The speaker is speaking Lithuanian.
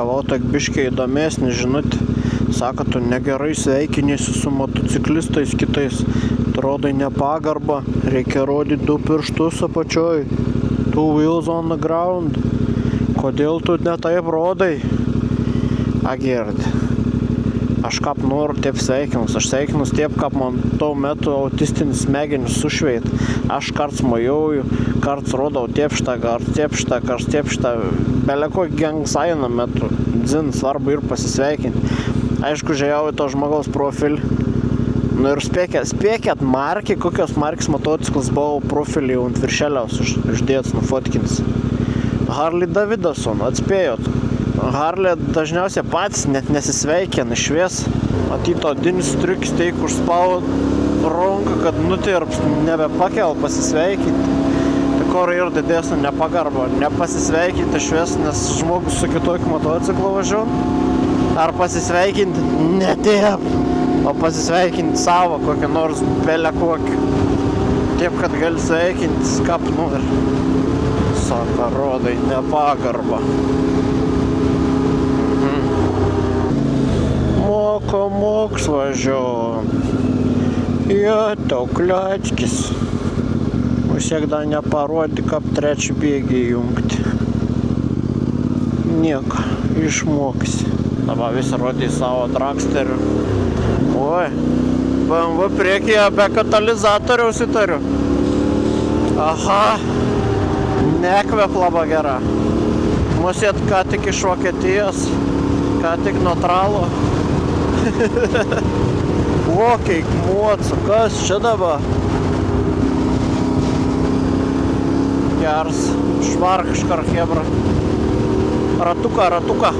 gavau tak biškiai įdomesnį žinutį. Sako, tu negerai sveikinėsi su motociklistais kitais. Tu rodai nepagarbą, reikia rodyti 2 pirštus apačioj. 2 wheels on the ground. Kodėl tu ne taip rodai? Agirdi. Aš kap noriu taip sveikinus. Aš sveikinus taip, kap man tuo metu autistinis smegenis sušveit. Aš karts mojuoju, karts rodau tiepštą, karts tiepštą. Beleko gengsaina metu. Dzin, svarbu ir pasisveikinti. Aišku, žiūrėjau į to žmogaus profilį. Nu ir spėkėt markį, kokios markis motociklas buvo profilį ant viršeliaus uždėts, nufotkins. Harley Davidson, atspėjot. Harley dažniausiai patys net nesisveikina išvies. Matyto dinis triukis teik užspaud ranką, kad nutirps, nebepakel pasisveikinti. Tai kur ir didesnė nepagarba. Nepasisveikinti išvies, nes žmogus su kitokiu motociklu važiuoja. Ar pasisveikinti ne taip, o pasisveikinti savo kokią nors belę kokį. Taip, kad gali sveikinti skapnu ir sako, rodai nepagarbą. Moks važiuo. Jo, tau kliackis. Siekda neparodė, kaip trečią bėgį jungti. Nieko, išmoksi. Dabar visi rodė savo dragsterių. Oi, BMW priekyje be katalizatoriaus įtariu. Aha, nekvep labai gera. Musėt ką tik iš Vokietijos, ką tik nuo tralo. O, kaip mocu, kas čia dabar? Geras, švark škar hebra. Ratuką.